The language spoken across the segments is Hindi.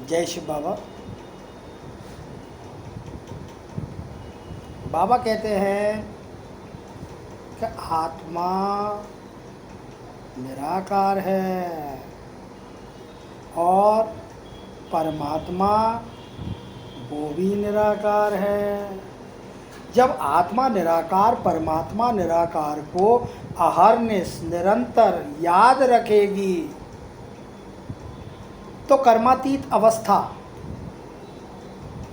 जय शिव बाबा। बाबा कहते हैं कि आत्मा निराकार है और परमात्मा वो भी निराकार है। जब आत्मा निराकार परमात्मा निराकार को अहरनिश निरंतर याद रखेगी तो कर्मातीत अवस्था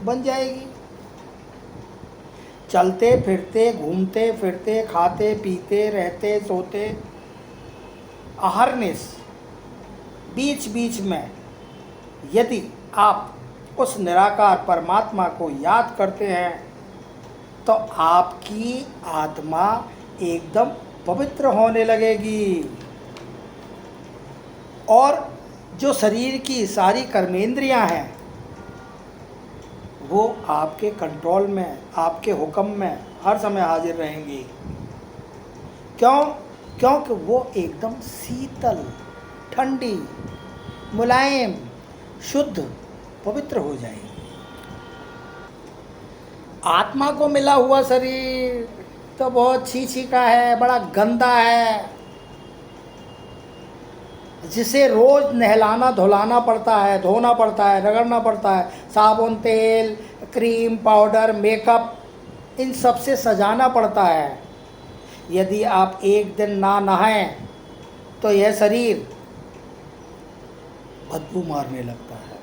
बन जाएगी। चलते फिरते घूमते फिरते खाते पीते रहते सोते अहरनिश बीच बीच में यदि आप उस निराकार परमात्मा को याद करते हैं तो आपकी आत्मा एकदम पवित्र होने लगेगी और जो शरीर की सारी कर्मेंद्रियां हैं वो आपके कंट्रोल में आपके हुक्म में हर समय हाजिर रहेंगी। क्योंकि वो एकदम शीतल ठंडी मुलायम शुद्ध पवित्र हो जाएगी। आत्मा को मिला हुआ शरीर तो बहुत छी का है, बड़ा गंदा है, जिसे रोज नहलाना धुलाना पड़ता है, धोना पड़ता है, रगड़ना पड़ता है, साबुन तेल क्रीम पाउडर मेकअप इन सब से सजाना पड़ता है। यदि आप एक दिन ना नहाएं तो यह शरीर बदबू मारने लगता है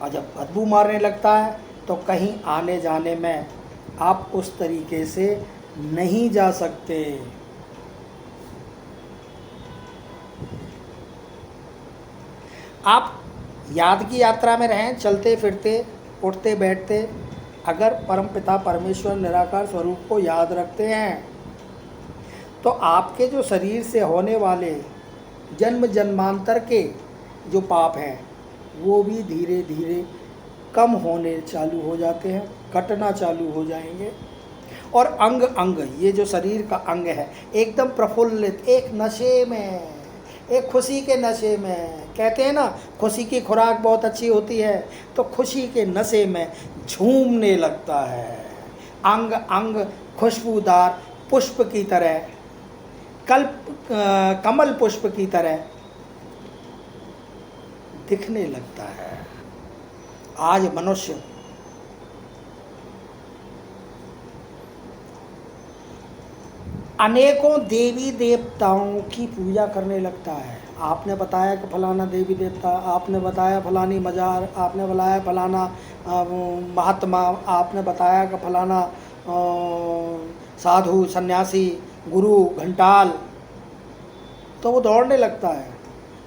और जब बदबू मारने लगता है तो कहीं आने जाने में आप उस तरीके से नहीं जा सकते। आप याद की यात्रा में रहें, चलते फिरते उठते बैठते अगर परमपिता परमेश्वर निराकार स्वरूप को याद रखते हैं तो आपके जो शरीर से होने वाले जन्म जन्मांतर के जो पाप हैं वो भी धीरे धीरे कम होने चालू हो जाते हैं, कटना चालू हो जाएंगे और अंग अंग ये जो शरीर का अंग है एकदम प्रफुल्लित, एक नशे में, एक खुशी के नशे में। कहते हैं ना खुशी की खुराक बहुत अच्छी होती है, तो खुशी के नशे में झूमने लगता है। अंग अंग खुशबूदार पुष्प की तरह, कमल पुष्प की तरह दिखने लगता है। आज मनुष्य अनेकों देवी देवताओं की पूजा करने लगता है। आपने बताया कि फलाना देवी देवता, आपने बताया फलानी मजार, आपने बताया फलाना महात्मा, आपने बताया कि फलाना साधु सन्यासी गुरु घंटाल, तो वो दौड़ने लगता है।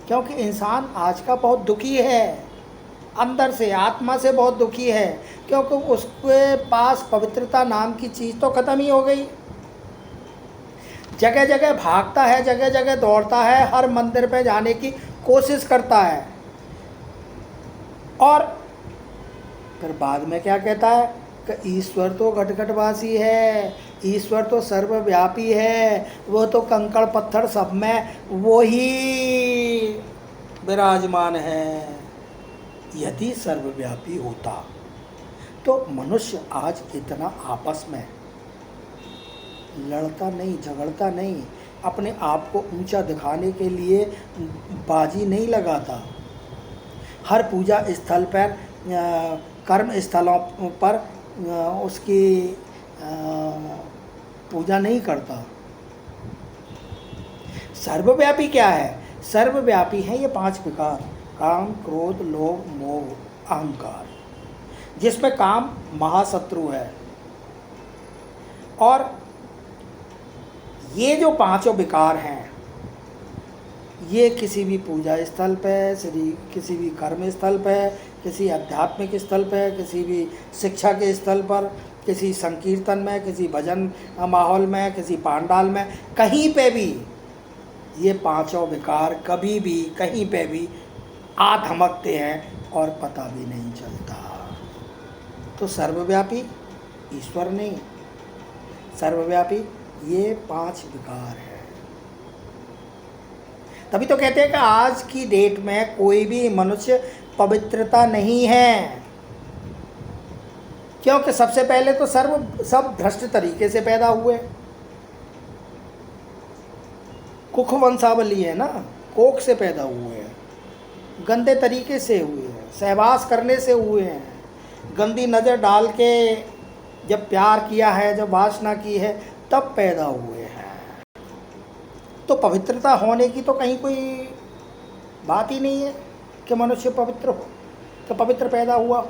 क्योंकि इंसान आज का बहुत दुखी है, अंदर से आत्मा से बहुत दुखी है, क्योंकि उसके पास पवित्रता नाम की चीज़ तो ख़त्म ही हो गई। जगह जगह भागता है, जगह जगह दौड़ता है, हर मंदिर पे जाने की कोशिश करता है और फिर बाद में क्या कहता है कि ईश्वर तो घटघटवासी है, ईश्वर तो सर्वव्यापी है, वो तो कंकड़ पत्थर सब में वो ही विराजमान है। यदि सर्वव्यापी होता तो मनुष्य आज इतना आपस में लड़ता नहीं, झगड़ता नहीं, अपने आप को ऊंचा दिखाने के लिए बाजी नहीं लगाता, हर पूजा स्थल पर कर्म स्थलों पर उसकी पूजा नहीं करता। सर्वव्यापी क्या है? सर्वव्यापी है ये 5 विकार, काम क्रोध लोभ मोह अहंकार, जिसमें काम महाशत्रु है। और ये जो 5 विकार हैं ये किसी भी पूजा स्थल पे, किसी भी कर्म स्थल पे, किसी आध्यात्मिक स्थल पे, किसी भी शिक्षा के स्थल पर, किसी संकीर्तन में, किसी भजन माहौल में, किसी पांडाल में, कहीं पे भी ये 5 विकार कभी भी कहीं पे भी आ धमकते हैं और पता भी नहीं चलता। तो सर्वव्यापी ईश्वर नहीं, सर्वव्यापी ये 5 विकार है। तभी तो कहते हैं कि आज की डेट में कोई भी मनुष्य पवित्रता नहीं है, क्योंकि सबसे पहले तो सब भ्रष्ट तरीके से पैदा हुए। कुख वंशावली है ना, कोख से पैदा हुए हैं, गंदे तरीके से हुए हैं, सहवास करने से हुए हैं, गंदी नज़र डाल के जब प्यार किया है, जब वासना की है, तब पैदा हुए हैं। तो पवित्रता होने की तो कहीं कोई बात ही नहीं है कि मनुष्य पवित्र हो, तो पवित्र पैदा हुआ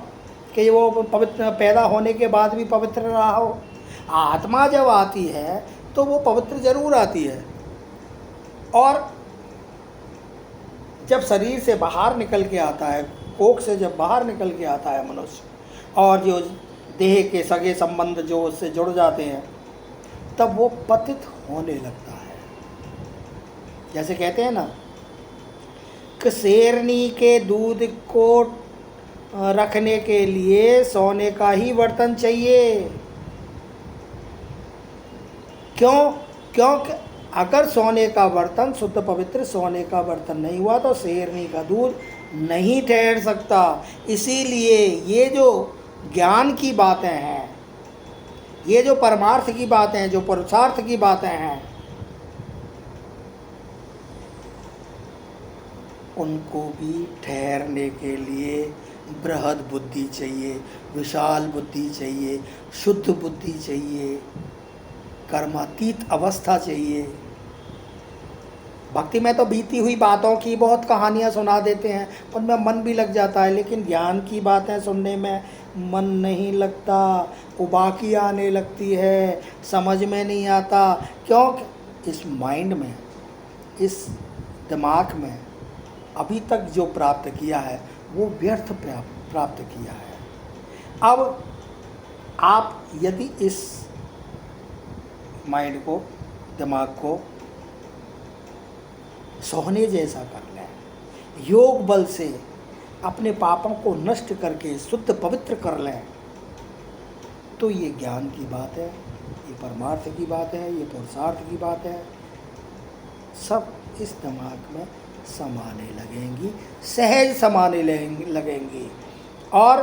कि वो पवित्र पैदा होने के बाद भी पवित्र रहा हो। आत्मा जब आती है तो वो पवित्र जरूर आती है, और जब शरीर से बाहर निकल के आता है, कोख से जब बाहर निकल के आता है मनुष्य, और जो देह के सगे संबंध जो उससे जुड़ जाते हैं, तब वो पतित होने लगता है। जैसे कहते हैं ना कि शेरनी के दूध को रखने के लिए सोने का ही बर्तन चाहिए। क्योंकि अगर सोने का बर्तन शुद्ध पवित्र सोने का बर्तन नहीं हुआ तो शेरनी का दूध नहीं ठहर सकता। इसीलिए ये जो ज्ञान की बातें हैं, ये जो परमार्थ की बातें हैं, जो पुरुषार्थ की बातें हैं, उनको भी ठहरने के लिए बृहद बुद्धि चाहिए, विशाल बुद्धि चाहिए, शुद्ध बुद्धि चाहिए, कर्मातीत अवस्था चाहिए। भक्ति में तो बीती हुई बातों की बहुत कहानियाँ सुना देते हैं, उनमें मन भी लग जाता है, लेकिन ज्ञान की बातें सुनने में मन नहीं लगता, उबाकी आने लगती है, समझ में नहीं आता। क्योंकि इस माइंड में, इस दिमाग में अभी तक जो प्राप्त किया है वो व्यर्थ प्राप्त किया है। अब आप यदि इस माइंड को, दिमाग को सोने जैसा कर लें, योग बल से अपने पापों को नष्ट करके शुद्ध पवित्र कर लें, तो ये ज्ञान की बात है, ये परमार्थ की बात है, ये पुरुषार्थ की बात है, सब इस दिमाग में समाने लगेंगी, सहज समाने लगेंगी, और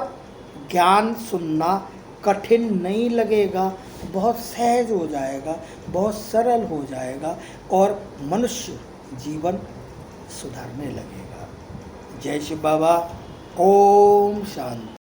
ज्ञान सुनना कठिन नहीं लगेगा, बहुत सहज हो जाएगा, बहुत सरल हो जाएगा, और मनुष्य जीवन सुधरने लगेगा। जय शिव बाबा। ओम शांति।